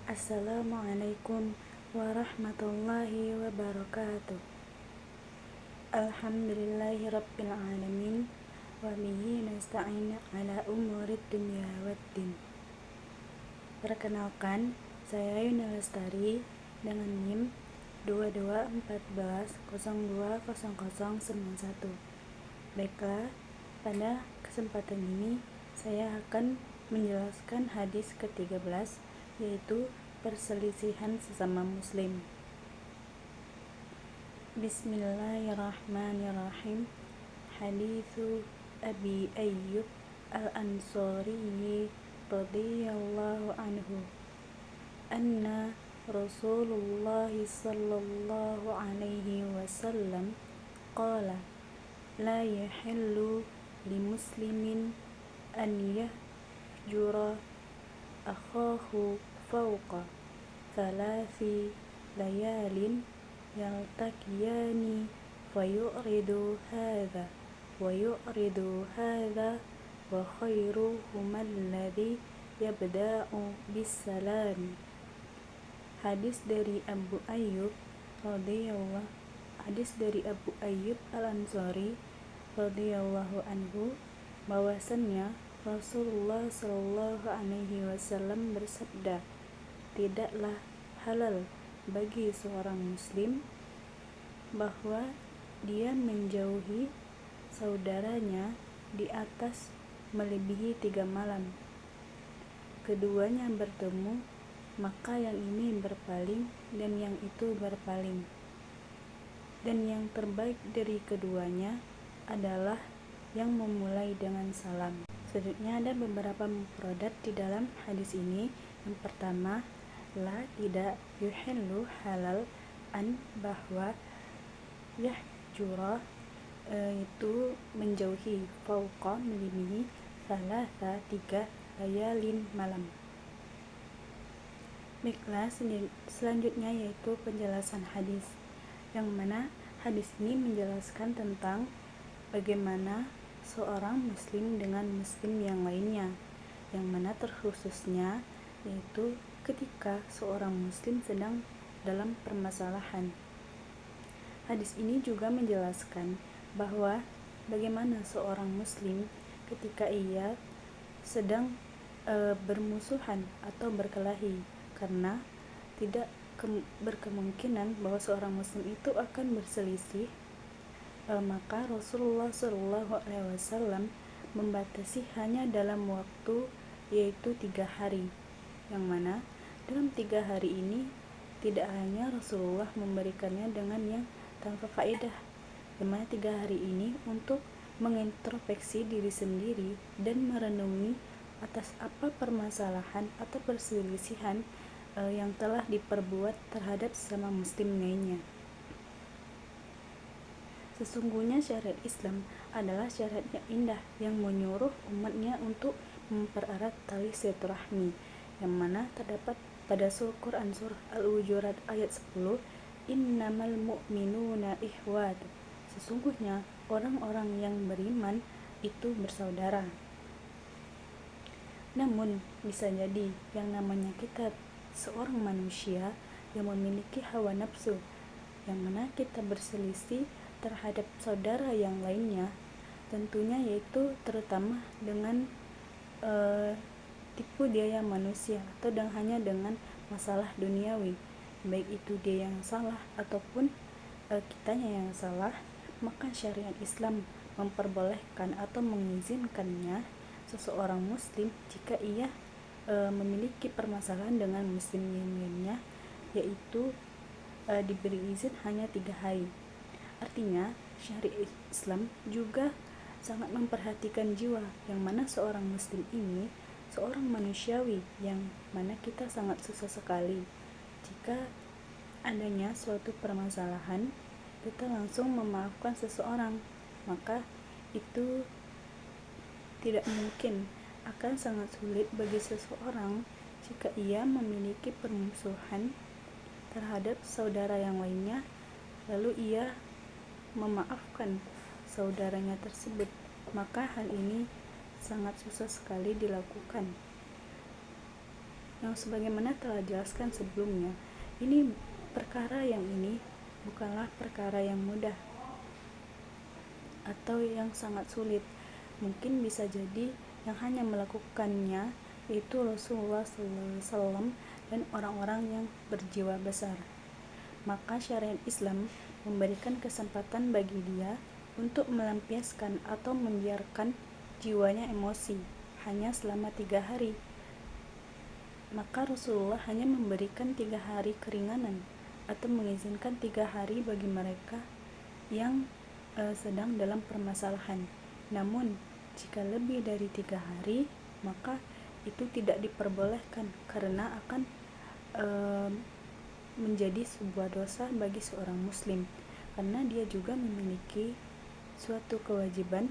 Assalamualaikum warahmatullahi wabarakatuh. Alhamdulillahi rabbil alamin wa bihi nasta'in ala umurid dunya waddin. Perkenalkan, saya Yuna Lestari dengan NIM 2214020091. Baiklah, pada kesempatan ini saya akan menjelaskan hadis ke-13, yaitu perselisihan sesama muslim. Bismillahirrahmanirrahim. Hadithu Abi Ayyub al-Ansari radhiyallahu anhu anna Rasulullah sallallahu alaihi wasallam qala la yahillu li muslimin an yahjura akhahu fawqa thalathi layalin yaltaqiyani fayuridu hadha wa yuridu hadha wa khairuhuma alladhi yabda'u bisalam. Hadis dari Abu Ayyub al-Ansari radhiyallahu anhu, bahwasannya Rasulullah Shallallahu alaihi wasallam bersabda, tidaklah halal bagi seorang muslim bahwa dia menjauhi saudaranya di atas melebihi 3 malam. Keduanya bertemu, maka yang ini berpaling dan yang itu berpaling, dan yang terbaik dari keduanya adalah yang memulai dengan salam. Selanjutnya ada beberapa mufradat di dalam hadis ini. Yang pertama, la, tidak, yuhillu, halal, an, bahwa, yahjura, itu menjauhi, fauqa, melebihi, thalatha, 3, layalin, malam. Baiklah, selanjutnya yaitu penjelasan hadis, yang mana hadis ini menjelaskan tentang bagaimana seorang muslim dengan muslim yang lainnya, yang mana terkhususnya yaitu ketika seorang muslim sedang dalam permasalahan. Hadis ini juga menjelaskan bahwa bagaimana seorang muslim ketika ia sedang bermusuhan atau berkelahi, karena tidak berkemungkinan bahwa seorang muslim itu akan berselisih, maka Rasulullah SAW membatasi hanya dalam waktu yaitu 3 hari, yang mana dalam 3 hari ini tidak hanya Rasulullah memberikannya dengan yang tanpa faedah, yang mana 3 hari ini untuk mengintrospeksi diri sendiri dan merenungi atas apa permasalahan atau perselisihan yang telah diperbuat terhadap sesama muslim lainnya. Sesungguhnya syariat Islam adalah syariat yang indah yang menyuruh umatnya untuk mempererat tali silaturahmi, yang mana terdapat pada surah Quran surah Al-Hujurat ayat 10, innamal mu'minuna ikhwat, sesungguhnya orang-orang yang beriman itu bersaudara. Namun bisa jadi yang namanya kita seorang manusia yang memiliki hawa nafsu, yang mana kita berselisih terhadap saudara yang lainnya, tentunya yaitu terutama dengan tipu daya manusia atau hanya dengan masalah duniawi, baik itu dia yang salah ataupun kitanya yang salah, maka syariat Islam memperbolehkan atau mengizinkannya seseorang muslim jika ia memiliki permasalahan dengan muslim yang lainnya, yaitu diberi izin hanya 3 hari. Artinya syariat Islam juga sangat memperhatikan jiwa, yang mana seorang muslim ini seorang manusiawi, yang mana kita sangat susah sekali jika adanya suatu permasalahan kita langsung memaafkan seseorang, maka itu tidak mungkin, akan sangat sulit bagi seseorang jika ia memiliki permusuhan terhadap saudara yang lainnya, lalu ia memaafkan saudaranya tersebut, maka hal ini sangat susah sekali dilakukan. yang sebagaimana telah jelaskan sebelumnya. Ini bukanlah perkara yang mudah atau yang sangat sulit. Mungkin bisa jadi yang hanya melakukannya yaitu Rasulullah SAW dan orang-orang yang berjiwa besar. Maka syariat Islam memberikan kesempatan bagi dia untuk melampiaskan atau membiarkan jiwanya emosi hanya selama 3 hari. Maka Rasulullah hanya memberikan 3 hari keringanan atau mengizinkan 3 hari bagi mereka yang sedang dalam permasalahan. Namun jika lebih dari 3 hari, maka itu tidak diperbolehkan karena akan menjadi sebuah dosa bagi seorang muslim, karena dia juga memiliki suatu kewajiban,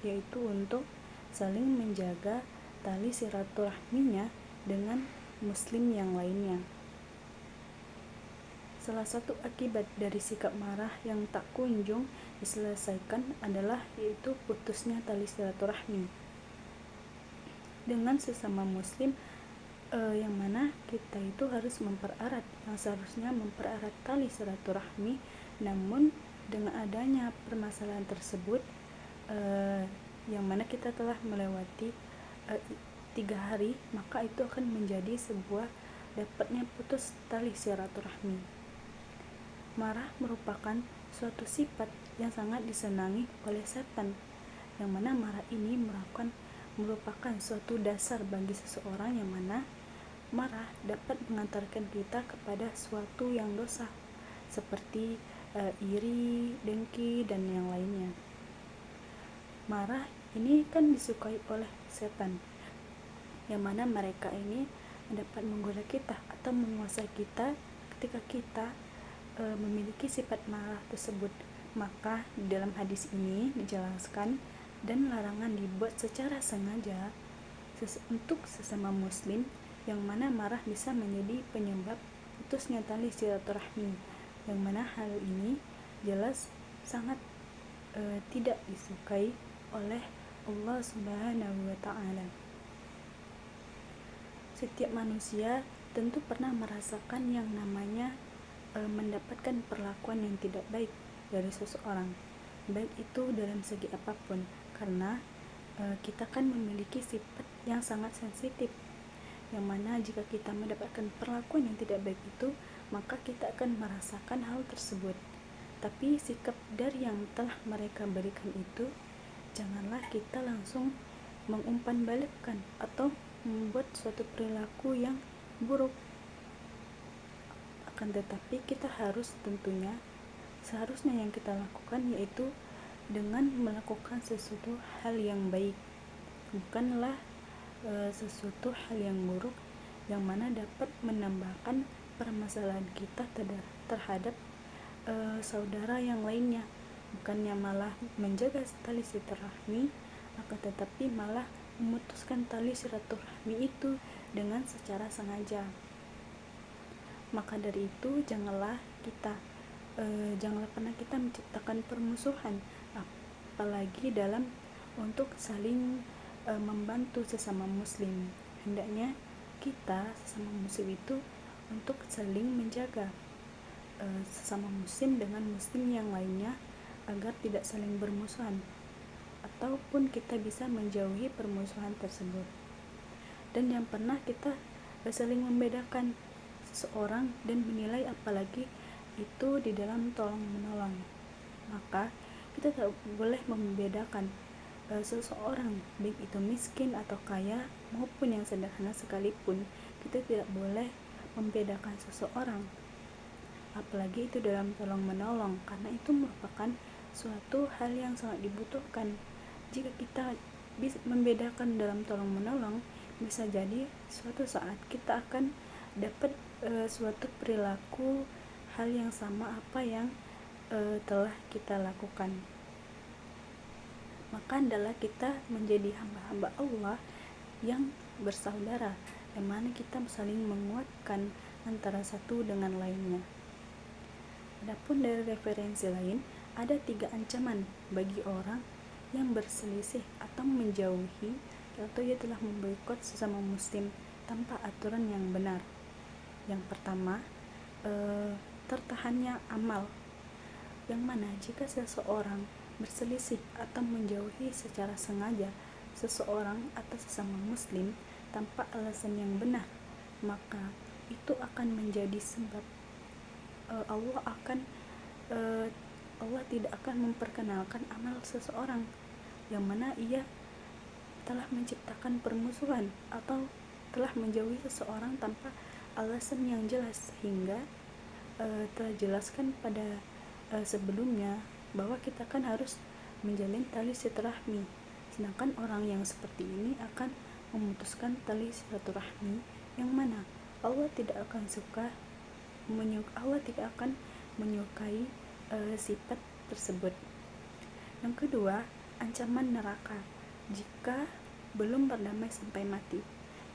yaitu untuk saling menjaga tali silaturahminya dengan muslim yang lainnya. Salah satu akibat dari sikap marah yang tak kunjung diselesaikan adalah yaitu putusnya tali silaturahmi dengan sesama muslim, yang mana kita itu harus seharusnya mempererat tali silaturahmi. Namun dengan adanya permasalahan tersebut, yang mana kita telah melewati 3 hari, maka itu akan menjadi sebuah dapatnya putus tali silaturahmi. Marah merupakan suatu sifat yang sangat disenangi oleh setan, yang mana marah ini merupakan suatu dasar bagi seseorang, yang mana marah dapat mengantarkan kita kepada suatu yang dosa seperti iri, dengki, dan yang lainnya. Marah ini kan disukai oleh setan, yang mana mereka ini dapat menggoda kita atau menguasai kita ketika kita memiliki sifat marah tersebut. Maka di dalam hadis ini dijelaskan dan larangan dibuat secara sengaja untuk sesama muslim, yang mana marah bisa menjadi penyebab putusnya tali silaturahmi, yang mana hal ini jelas sangat tidak disukai oleh Allah Subhanahu wa Ta'ala. Setiap manusia tentu pernah merasakan yang namanya mendapatkan perlakuan yang tidak baik dari seseorang, baik itu dalam segi apapun, karena kita kan memiliki sifat yang sangat sensitif, yang mana jika kita mendapatkan perlakuan yang tidak baik itu, maka kita akan merasakan hal tersebut. Tapi sikap dari yang telah mereka berikan itu, janganlah kita langsung mengumpan balikkan atau membuat suatu perilaku yang buruk. Akan tetapi kita seharusnya yang kita lakukan yaitu dengan melakukan sesuatu hal yang baik, bukanlah sesuatu hal yang buruk yang mana dapat menambahkan permasalahan kita terhadap saudara yang lainnya, bukannya malah menjaga tali silaturahmi, akan tetapi malah memutuskan tali silaturahmi itu dengan secara sengaja. Maka dari itu janganlah pernah kita menciptakan permusuhan, apalagi dalam untuk saling membantu sesama muslim. Hendaknya kita sesama muslim itu untuk saling menjaga sesama muslim dengan muslim yang lainnya agar tidak saling bermusuhan, ataupun kita bisa menjauhi permusuhan tersebut. Dan yang pernah kita saling membedakan seseorang dan menilai, apalagi itu di dalam tolong menolong, maka kita tak boleh membedakan seseorang, baik itu miskin atau kaya maupun yang sederhana sekalipun. Kita tidak boleh membedakan seseorang, apalagi itu dalam tolong menolong, karena itu merupakan suatu hal yang sangat dibutuhkan. Jika kita bisa membedakan dalam tolong menolong, bisa jadi suatu saat kita akan dapat suatu perilaku hal yang sama apa yang telah kita lakukan. Maka adalah kita menjadi hamba-hamba Allah yang bersaudara, yang mana kita saling menguatkan antara satu dengan lainnya. Adapun dari referensi lain, ada 3 ancaman bagi orang yang berselisih atau menjauhi atau ia telah memboikot sesama muslim tanpa aturan yang benar. Yang pertama, tertahannya amal, yang mana jika seseorang berselisih atau menjauhi secara sengaja seseorang atau sesama muslim tanpa alasan yang benar, maka itu akan menjadi sebab Allah tidak akan memperkenalkan amal seseorang, yang mana ia telah menciptakan permusuhan atau telah menjauhi seseorang tanpa alasan yang jelas, sehingga telah jelaskan pada sebelumnya bahwa kita kan harus menjalin tali silaturahmi, sedangkan orang yang seperti ini akan memutuskan tali silaturahmi yang mana Allah tidak akan menyukai sifat tersebut. Yang kedua, ancaman neraka jika belum berdamai sampai mati.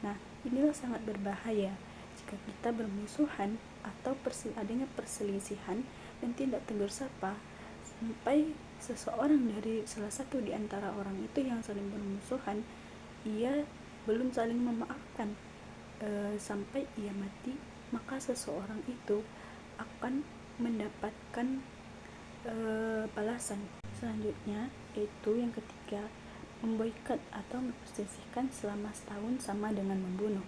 Nah, inilah sangat berbahaya jika kita bermusuhan atau adanya perselisihan dan tidak tegur sapa sampai seseorang dari salah satu di antara orang itu yang saling bermusuhan, ia belum saling memaafkan sampai ia mati, maka seseorang itu akan mendapatkan balasan. Selanjutnya yaitu yang ketiga, memboikot atau memperselisihkan selama setahun sama dengan membunuh,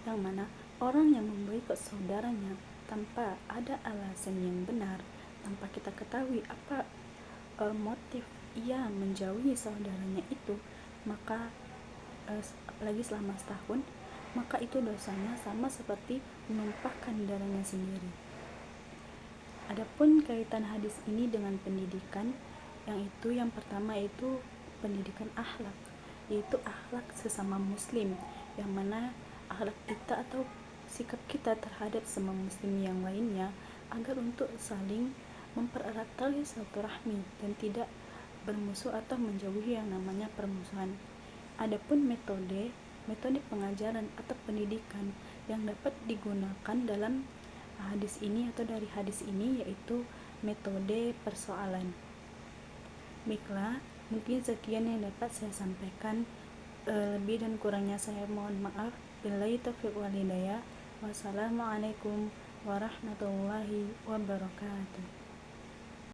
yang mana orang yang memboikot saudaranya tanpa ada alasan yang benar, tanpa kita ketahui apa motif ia menjauhi saudaranya itu, maka apalagi selama setahun, maka itu dosanya sama seperti menumpahkan darahnya sendiri. Adapun kaitan hadis ini dengan pendidikan, yang pertama itu pendidikan akhlak, yaitu akhlak sesama muslim, yang mana akhlak kita atau sikap kita terhadap sesama muslim yang lainnya agar untuk saling mempererat tali silaturahmi dan tidak bermusuh atau menjauhi yang namanya permusuhan. Adapun metode pengajaran atau pendidikan yang dapat digunakan dalam hadis ini atau dari hadis ini yaitu metode persoalan. Baiklah, mungkin sekian yang dapat saya sampaikan. Lebih dan kurangnya saya mohon maaf. Billahi taufiq wal hidayah. Wassalamualaikum warahmatullahi wabarakatuh.